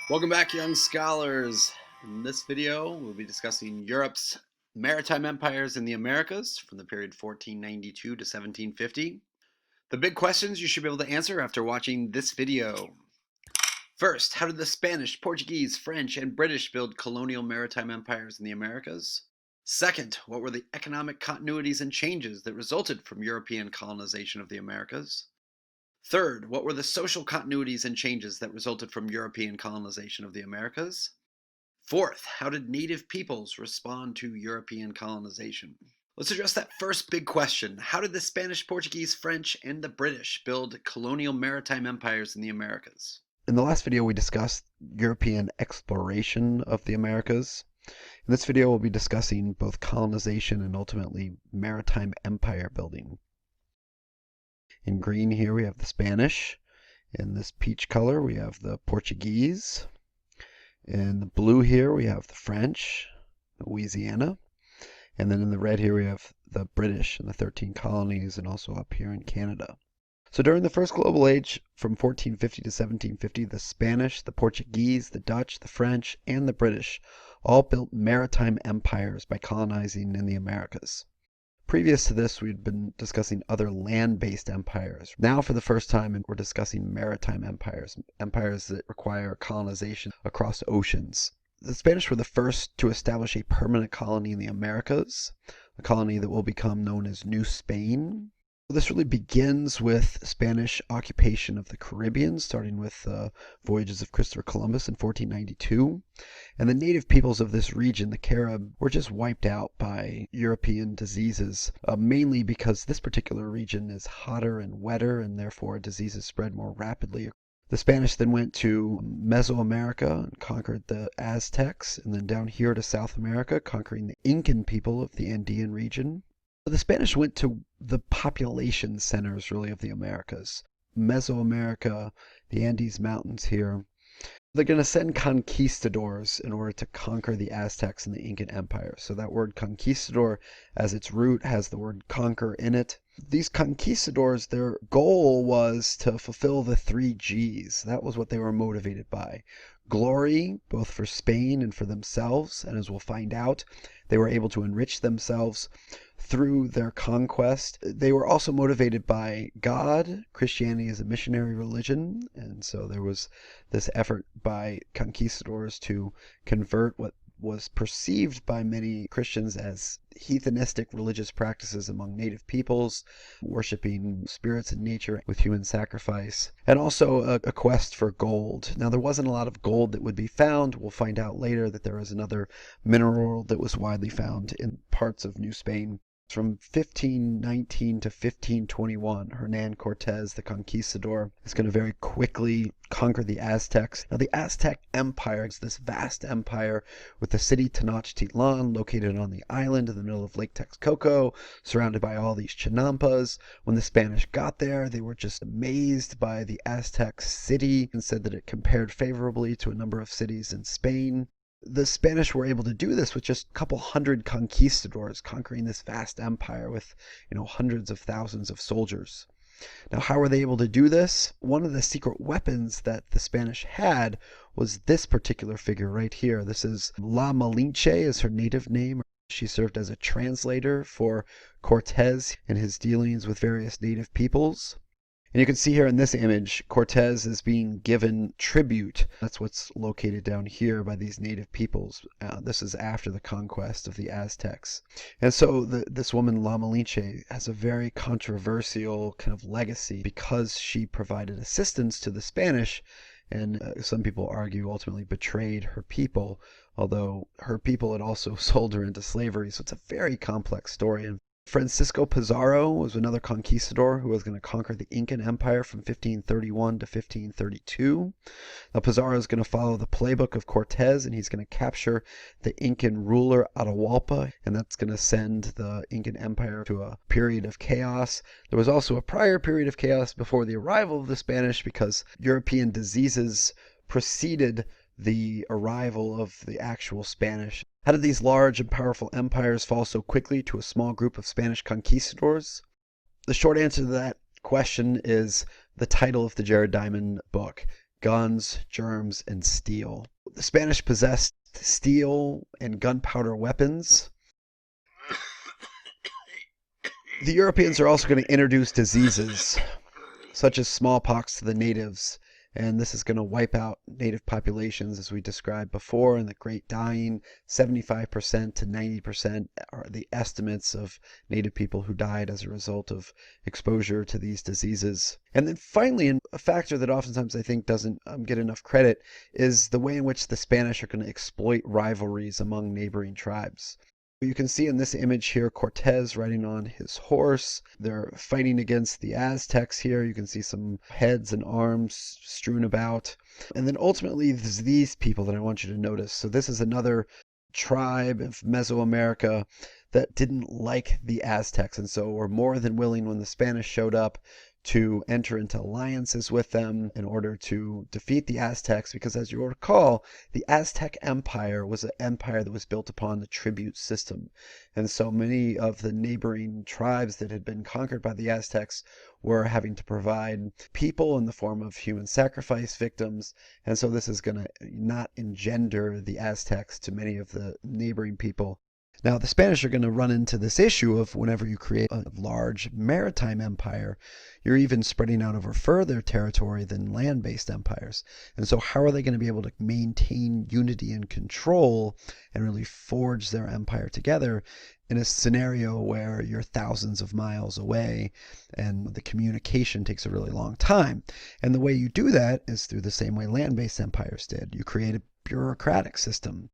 Welcome back, young scholars. In this video, we'll be discussing Europe's maritime empires in the Americas from the period 1492 to 1750. The big questions you should be able to answer after watching this video. First, how did the Spanish, Portuguese, French, and British build colonial maritime empires in the Americas? Second, what were the economic continuities and changes that resulted from European colonization of the Americas? Third, what were the social continuities and changes that resulted from European colonization of the Americas? Fourth, how did native peoples respond to European colonization? Let's address that first big question. How did the Spanish, Portuguese, French, and the British build colonial maritime empires in the Americas? In the last video, we discussed European exploration of the Americas. In this video, we'll be discussing both colonization and ultimately maritime empire building. In green here, we have the Spanish. In this peach color, we have the Portuguese. In the blue here, we have the French, Louisiana. And then in the red here, we have the British and the 13 colonies, and also up here in Canada. So during the First Global Age, from 1450 to 1750, the Spanish, the Portuguese, the Dutch, the French, and the British all built maritime empires by colonizing in the Americas. Previous to this, we'd been discussing other land-based empires. Now, for the first time, we're discussing maritime empires, empires that require colonization across oceans. The Spanish were the first to establish a permanent colony in the Americas, a colony that will become known as New Spain. This really begins with Spanish occupation of the Caribbean, starting with the voyages of Christopher Columbus in 1492. And the native peoples of this region, the Carib, were just wiped out by European diseases, mainly because this particular region is hotter and wetter, and therefore diseases spread more rapidly. The Spanish then went to Mesoamerica and conquered the Aztecs, and then down here to South America, conquering the Incan people of the Andean region. The Spanish went to the population centers, really, of the Americas. Mesoamerica, the Andes Mountains here. They're going to send conquistadors in order to conquer the Aztecs and the Incan Empire. So that word conquistador, as its root, has the word conquer in it. These conquistadors, their goal was to fulfill the 3 Gs. That was what they were motivated by. Glory, both for Spain and for themselves, and as we'll find out, they were able to enrich themselves through their conquest. They were also motivated by God. Christianity is a missionary religion, and so there was this effort by conquistadors to convert what was perceived by many Christians as heathenistic religious practices among native peoples, worshiping spirits in nature with human sacrifice, and also a quest for gold. Now, there wasn't a lot of gold that would be found. We'll find out later that there was another mineral that was widely found in parts of New Spain. From 1519 to 1521, Hernan Cortez, the conquistador, is going to very quickly conquer the Aztecs. Now, the Aztec Empire is this vast empire with the city Tenochtitlan located on the island in the middle of Lake Texcoco, surrounded by all these chinampas. When the Spanish got there, they were just amazed by the Aztec city and said that it compared favorably to a number of cities in Spain. The Spanish were able to do this with just a couple hundred conquistadors, conquering this vast empire with, hundreds of thousands of soldiers. Now, how were they able to do this? One of the secret weapons that the Spanish had was this particular figure right here. This is La Malinche, is her native name. She served as a translator for Cortez in his dealings with various native peoples. And you can see here in this image, Cortez is being given tribute. That's what's located down here by these native peoples. This is after the conquest of the Aztecs. And so this woman, La Malinche, has a very controversial kind of legacy because she provided assistance to the Spanish, and some people argue ultimately betrayed her people, although her people had also sold her into slavery. So it's a very complex story. And Francisco Pizarro was another conquistador who was going to conquer the Incan Empire from 1531 to 1532. Now, Pizarro is going to follow the playbook of Cortez, and he's going to capture the Incan ruler Atahualpa, and that's going to send the Incan Empire to a period of chaos. There was also a prior period of chaos before the arrival of the Spanish because European diseases preceded the arrival of the actual Spanish. How did these large and powerful empires fall so quickly to a small group of Spanish conquistadors? The short answer to that question is the title of the Jared Diamond book, guns, germs, and steel. The Spanish possessed steel and gunpowder weapons. The Europeans are also going to introduce diseases such as smallpox to the natives, and this is going to wipe out native populations as we described before in the Great Dying. 75% to 90% are the estimates of native people who died as a result of exposure to these diseases. And then finally, and a factor that oftentimes I think doesn't get enough credit, is the way in which the Spanish are going to exploit rivalries among neighboring tribes. You can see in this image here Cortez riding on his horse. They're fighting against the Aztecs here. You can see some heads and arms strewn about. And then ultimately there's these people that I want you to notice. So this is another tribe of Mesoamerica that didn't like the Aztecs, and so were more than willing when the Spanish showed up to enter into alliances with them in order to defeat the Aztecs, because as you recall, the Aztec Empire was an empire that was built upon the tribute system. And so many of the neighboring tribes that had been conquered by the Aztecs were having to provide people in the form of human sacrifice victims. And so this is going to not engender the Aztecs to many of the neighboring people. Now, the Spanish are going to run into this issue of whenever you create a large maritime empire, you're even spreading out over further territory than land-based empires. And so how are they going to be able to maintain unity and control and really forge their empire together in a scenario where you're thousands of miles away and the communication takes a really long time? And the way you do that is through the same way land-based empires did. You create a bureaucratic system.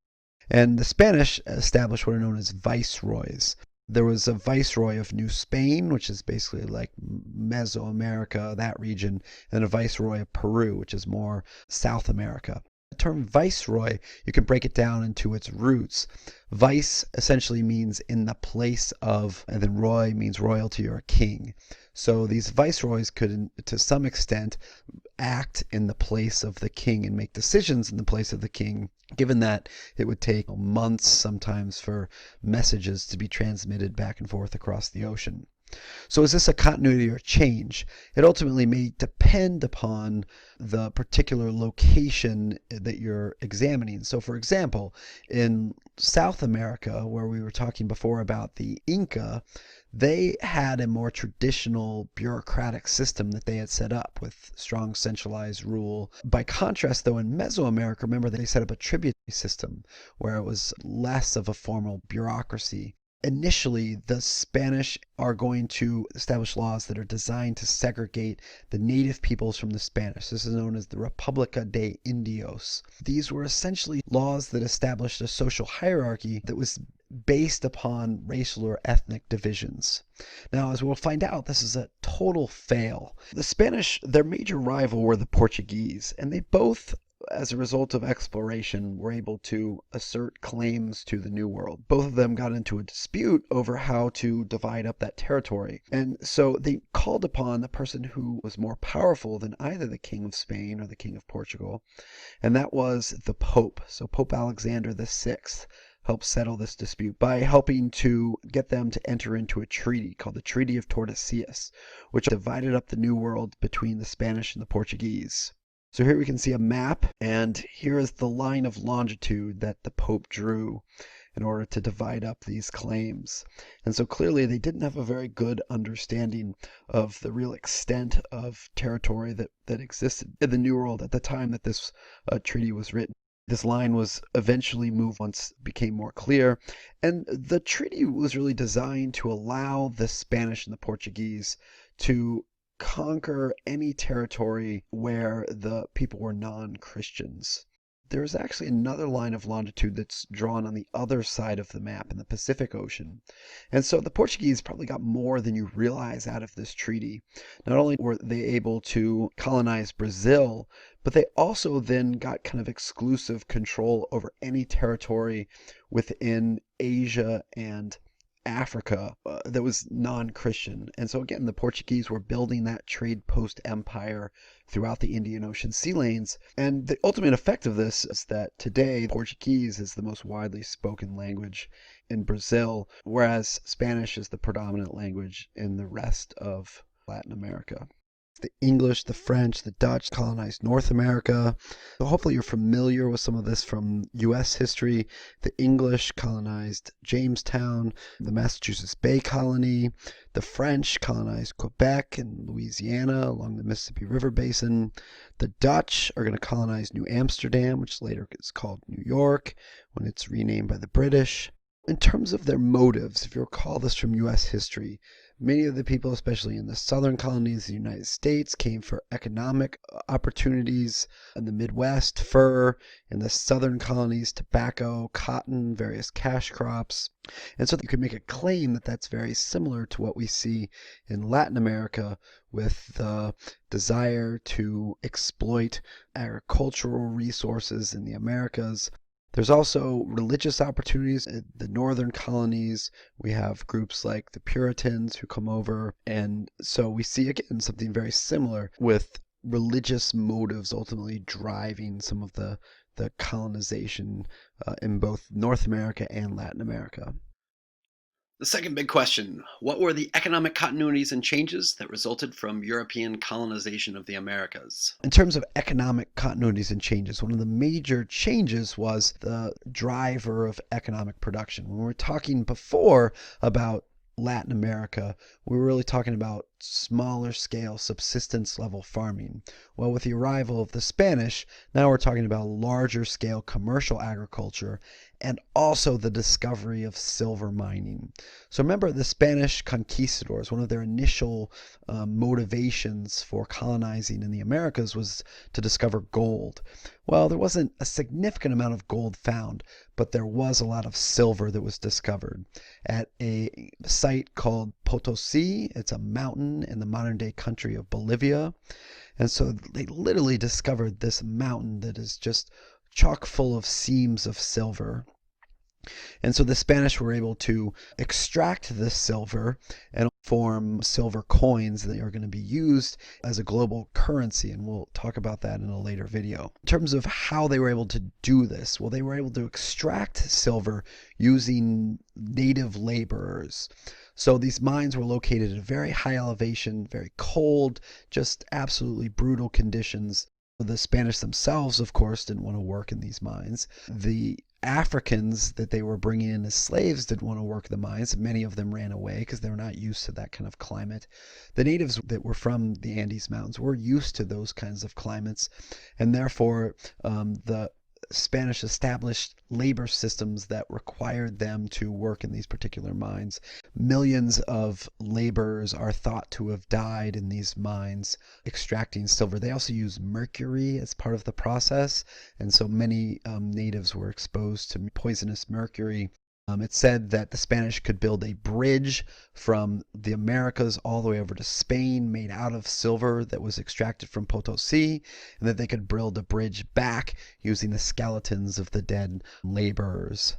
And the Spanish established what are known as viceroys. There was a viceroy of New Spain, which is basically like Mesoamerica, that region, and a viceroy of Peru, which is more South America. The term viceroy, you can break it down into its roots. Vice essentially means in the place of, and then roy means royalty or king. So these viceroys could, to some extent, act in the place of the king and make decisions in the place of the king, given that it would take months sometimes for messages to be transmitted back and forth across the ocean. So is this a continuity or change? It ultimately may depend upon the particular location that you're examining. So for example, in South America, where we were talking before about the Inca, they had a more traditional bureaucratic system that they had set up with strong centralized rule. By contrast, though, in Mesoamerica, remember they set up a tributary system where it was less of a formal bureaucracy. Initially, the Spanish are going to establish laws that are designed to segregate the native peoples from the Spanish. This is known as the Republica de Indios. These were essentially laws that established a social hierarchy that was based upon racial or ethnic divisions. Now, as we'll find out, this is a total fail. The Spanish, their major rival were the Portuguese, and they both, as a result of exploration, were able to assert claims to the New World. Both of them got into a dispute over how to divide up that territory. And so they called upon the person who was more powerful than either the King of Spain or the King of Portugal, and that was the Pope. So Pope Alexander VI helped settle this dispute by helping to get them to enter into a treaty called the Treaty of Tordesillas, which divided up the New World between the Spanish and the Portuguese. So here we can see a map, and here is the line of longitude that the Pope drew in order to divide up these claims. And so clearly they didn't have a very good understanding of the real extent of territory that existed in the New World at the time that this treaty was written. This line was eventually moved once it became more clear, and the treaty was really designed to allow the Spanish and the Portuguese to conquer any territory where the people were non-Christians. There's actually another line of longitude that's drawn on the other side of the map in the Pacific Ocean. And so the Portuguese probably got more than you realize out of this treaty. Not only were they able to colonize Brazil, but they also then got kind of exclusive control over any territory within Asia and Africa that was non-Christian. And so again, the Portuguese were building that trade post empire throughout the Indian Ocean sea lanes. And the ultimate effect of this is that today Portuguese is the most widely spoken language in Brazil, whereas Spanish is the predominant language in the rest of Latin America. The English, the French, the Dutch colonized North America. So hopefully you're familiar with some of this from U.S. history. The English colonized Jamestown, the Massachusetts Bay Colony. The French colonized Quebec and Louisiana along the Mississippi River Basin. The Dutch are going to colonize New Amsterdam, which later is called New York when it's renamed by the British. In terms of their motives, if you recall this from U.S. history, many of the people, especially in the southern colonies of the United States, came for economic opportunities. In the Midwest, fur. In the southern colonies, tobacco, cotton, various cash crops. And so you could make a claim that that's very similar to what we see in Latin America with the desire to exploit agricultural resources in the Americas. There's also religious opportunities in the northern colonies. We have groups like the Puritans who come over. And so we see, again, something very similar with religious motives ultimately driving some of the colonization in both North America and Latin America. The second big question, what were the economic continuities and changes that resulted from European colonization of the Americas? In terms of economic continuities and changes, one of the major changes was the driver of economic production. When we were talking before about Latin America, we were really talking about smaller scale subsistence level farming. Well, with the arrival of the Spanish, now we're talking about larger scale commercial agriculture and also the discovery of silver mining. So remember, the Spanish conquistadors, one of their initial motivations for colonizing in the Americas was to discover gold. Well, there wasn't a significant amount of gold found, but there was a lot of silver that was discovered at a site called Potosi. It's a mountain in the modern day country of Bolivia. And so they literally discovered this mountain that is just chock full of seams of silver. And so the Spanish were able to extract this silver and form silver coins that are going to be used as a global currency. And we'll talk about that in a later video. In terms of how they were able to do this, well, they were able to extract silver using native laborers. So these mines were located at a very high elevation, very cold, just absolutely brutal conditions. The Spanish themselves, of course, didn't want to work in these mines. The Africans that they were bringing in as slaves didn't want to work the mines. Many of them ran away because they were not used to that kind of climate. The natives that were from the Andes Mountains were used to those kinds of climates, and therefore the Spanish established labor systems that required them to work in these particular mines. Millions of laborers are thought to have died in these mines extracting silver. They also use mercury as part of the process, and so many natives were exposed to poisonous mercury. It said that the Spanish could build a bridge from the Americas all the way over to Spain made out of silver that was extracted from Potosi, and that they could build a bridge back using the skeletons of the dead laborers.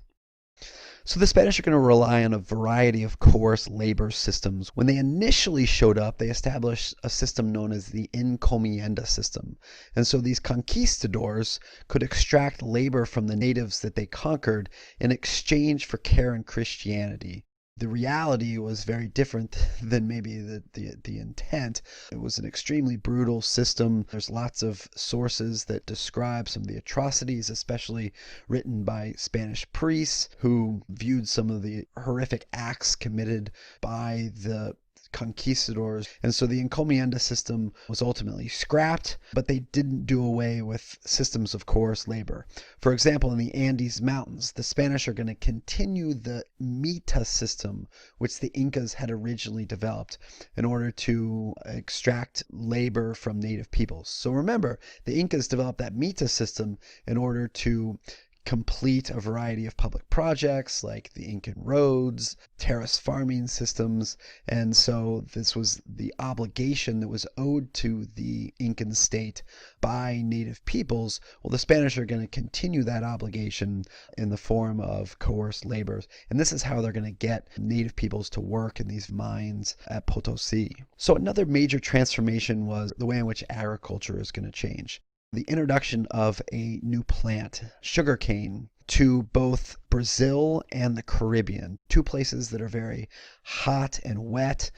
So the Spanish are going to rely on a variety of coarse labor systems. When they initially showed up, they established a system known as the encomienda system. And so these conquistadors could extract labor from the natives that they conquered in exchange for care and Christianity. The reality was very different than maybe the intent. It was an extremely brutal system. There's lots of sources that describe some of the atrocities, especially written by Spanish priests who viewed some of the horrific acts committed by the conquistadors. And so the encomienda system was ultimately scrapped, but they didn't do away with systems of coarse labor. For example, in the Andes Mountains, the Spanish are going to continue the mita system, which the Incas had originally developed in order to extract labor from native peoples. So remember, the Incas developed that mita system in order to complete a variety of public projects like the Incan roads, terrace farming systems, and so this was the obligation that was owed to the Incan state by native peoples. Well, the Spanish are going to continue that obligation in the form of coerced labor, and this is how they're going to get native peoples to work in these mines at Potosi. So another major transformation was the way in which agriculture is going to change. The introduction of a new plant, sugarcane, to both Brazil and the Caribbean, two places that are very hot and wet,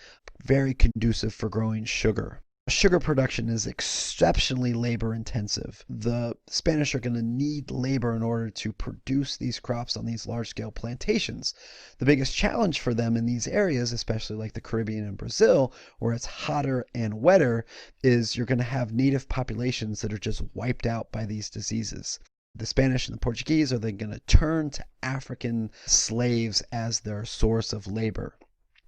very conducive for growing sugar. Sugar production is exceptionally labor intensive. The Spanish are going to need labor in order to produce these crops on these large scale plantations. The biggest challenge for them in these areas, especially like the Caribbean and Brazil, where it's hotter and wetter, is you're going to have native populations that are just wiped out by these diseases. The Spanish and the Portuguese are then going to turn to African slaves as their source of labor.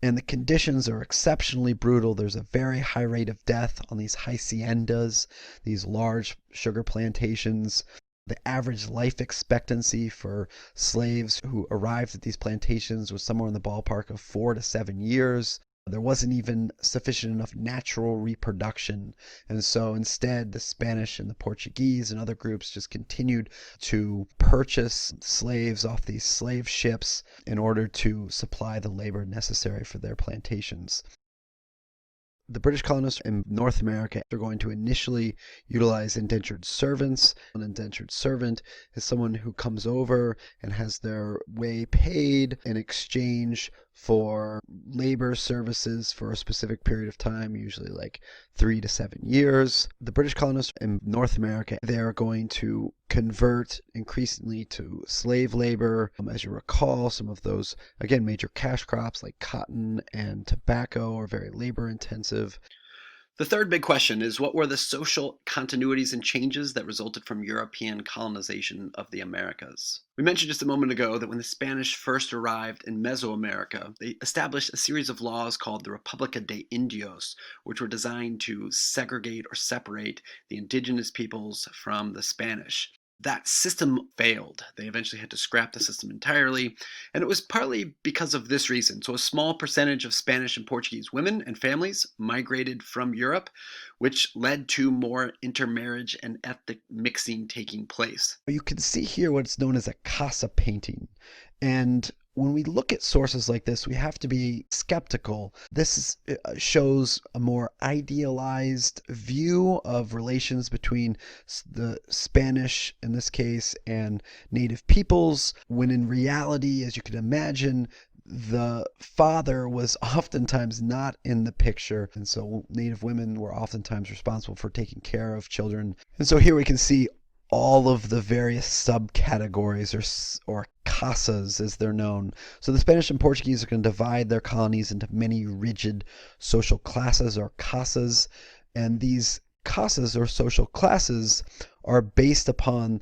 And the conditions are exceptionally brutal. There's a very high rate of death on these haciendas, these large sugar plantations. The average life expectancy for slaves who arrived at these plantations was somewhere in the ballpark of 4 to 7 years. There wasn't even sufficient enough natural reproduction. And so instead, the Spanish and the Portuguese and other groups just continued to purchase slaves off these slave ships in order to supply the labor necessary for their plantations. The British colonists in North America are going to initially utilize indentured servants. An indentured servant is someone who comes over and has their way paid in exchange for labor services for a specific period of time, usually like 3 to 7 years. The British colonists in North America, they are going to convert increasingly to slave labor. As you recall, some of those, again, major cash crops like cotton and tobacco are very labor intensive. The third big question is, what were the social continuities and changes that resulted from European colonization of the Americas? We mentioned just a moment ago that when the Spanish first arrived in Mesoamerica, they established a series of laws called the Republica de Indios, which were designed to segregate or separate the indigenous peoples from the Spanish. That system failed. They eventually had to scrap the system entirely, and it was partly because of this reason. So a small percentage of Spanish and Portuguese women and families migrated from Europe, which led to more intermarriage and ethnic mixing taking place. You can see here what's known as a casa painting. And when we look at sources like this, we have to be skeptical. This shows a more idealized view of relations between the Spanish, in this case, and native peoples, when in reality, as you can imagine, the father was oftentimes not in the picture, and so native women were oftentimes responsible for taking care of children. And so here we can see all of the various subcategories or casas as they're known. So the Spanish and Portuguese are going to divide their colonies into many rigid social classes or casas, and these casas or social classes are based upon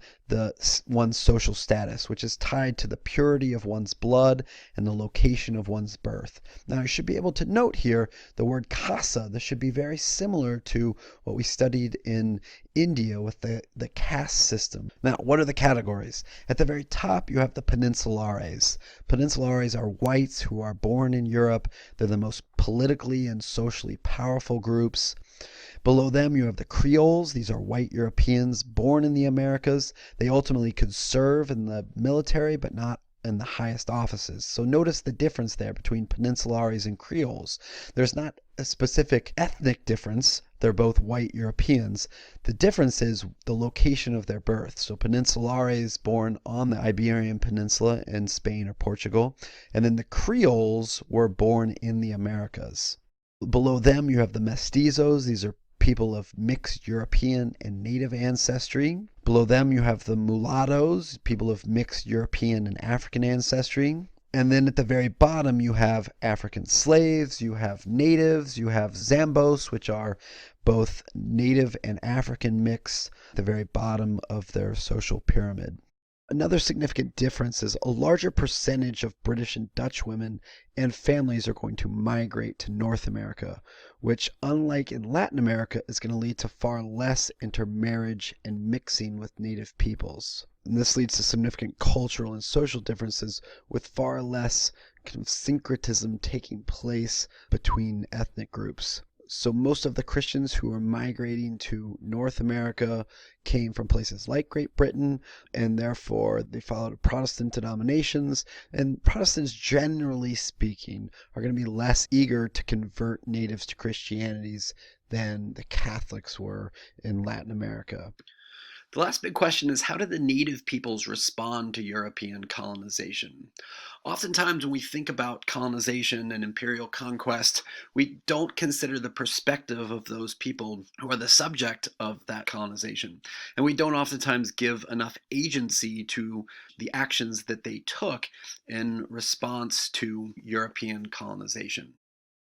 one's social status, which is tied to the purity of one's blood and the location of one's birth. Now, you should be able to note here the word casa. This should be very similar to what we studied in India with the caste system. Now, what are the categories? At the very top, you have the Peninsulares. Peninsulares are whites who are born in Europe. They're the most politically and socially powerful groups. Below them, you have the Creoles. These are white Europeans born in the Americas. They ultimately could serve in the military, but not in the highest offices. So notice the difference there between Peninsulares and Creoles. There's not a specific ethnic difference. They're both white Europeans. The difference is the location of their birth. So Peninsulares born on the Iberian Peninsula in Spain or Portugal, and then the Creoles were born in the Americas. Below them, you have the mestizos. These are people of mixed European and native ancestry. Below them, you have the mulattoes, people of mixed European and African ancestry. And then at the very bottom, you have African slaves, you have natives, you have Zambos, which are both native and African mix at the very bottom of their social pyramid. Another significant difference is a larger percentage of British and Dutch women and families are going to migrate to North America, which, unlike in Latin America, is going to lead to far less intermarriage and mixing with native peoples. And this leads to significant cultural and social differences with far less kind of syncretism taking place between ethnic groups. So most of the Christians who were migrating to North America came from places like Great Britain, and therefore they followed Protestant denominations. And Protestants, generally speaking, are going to be less eager to convert natives to Christianities than the Catholics were in Latin America. The last big question is, how did the native peoples respond to European colonization? Oftentimes, when we think about colonization and imperial conquest, we don't consider the perspective of those people who are the subject of that colonization. And we don't oftentimes give enough agency to the actions that they took in response to European colonization.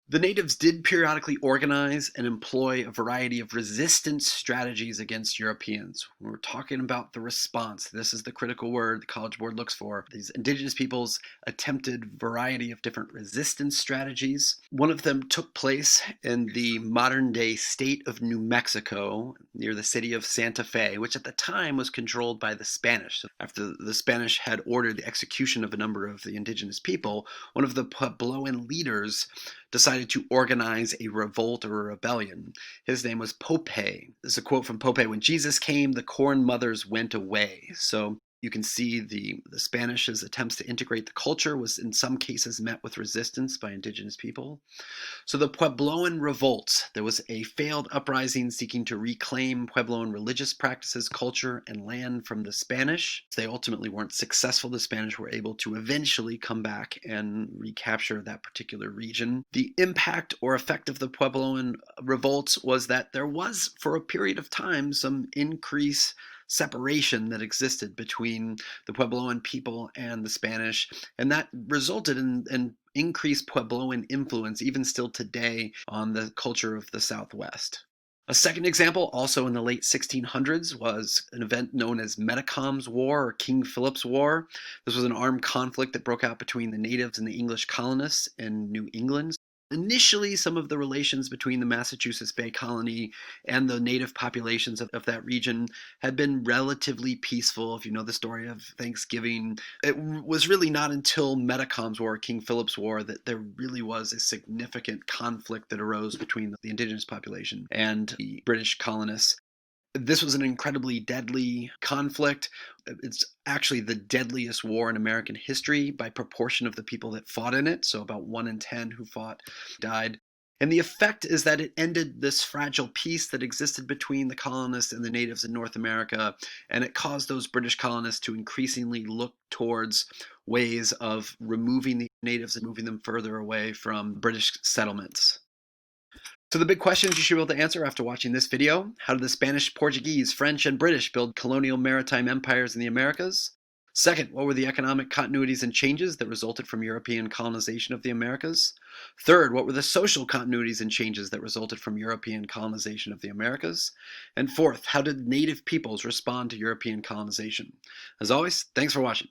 The natives did periodically organize and employ a variety of resistance strategies against Europeans. When we're talking about the response, this is the critical word the College Board looks for. These indigenous peoples attempted a variety of different resistance strategies. One of them took place in the modern day state of New Mexico, near the city of Santa Fe, which at the time was controlled by the Spanish. So after the Spanish had ordered the execution of a number of the indigenous people, one of the Puebloan leaders decided to organize a revolt or a rebellion. His name was Pope. This is a quote from Pope: "When Jesus came, the corn mothers went away." So you can see the Spanish's attempts to integrate the culture was in some cases met with resistance by indigenous people. So the Puebloan revolt, there was a failed uprising seeking to reclaim Puebloan religious practices, culture, and land from the Spanish. They ultimately weren't successful. The Spanish were able to eventually come back and recapture that particular region. The impact or effect of the Puebloan revolts was that there was, for a period of time, some increased separation that existed between the Puebloan people and the Spanish, and that resulted in increased Puebloan influence, even still today, on the culture of the Southwest. A second example, also in the late 1600s, was an event known as Metacom's War or King Philip's War. This was an armed conflict that broke out between the natives and the English colonists in New England. Initially, some of the relations between the Massachusetts Bay Colony and the native populations of that region had been relatively peaceful. If you know the story of Thanksgiving, it was really not until Metacom's War, King Philip's War, that there really was a significant conflict that arose between the indigenous population and the British colonists. This was an incredibly deadly conflict. It's actually the deadliest war in American history by proportion of the people that fought in it. So about 1 in 10 who fought died. And the effect is that it ended this fragile peace that existed between the colonists and the natives in North America, and it caused those British colonists to increasingly look towards ways of removing the natives and moving them further away from British settlements. So the big questions you should be able to answer after watching this video: how did the Spanish, Portuguese, French, and British build colonial maritime empires in the Americas? Second, what were the economic continuities and changes that resulted from European colonization of the Americas? Third, what were the social continuities and changes that resulted from European colonization of the Americas? And fourth, how did native peoples respond to European colonization? As always, thanks for watching.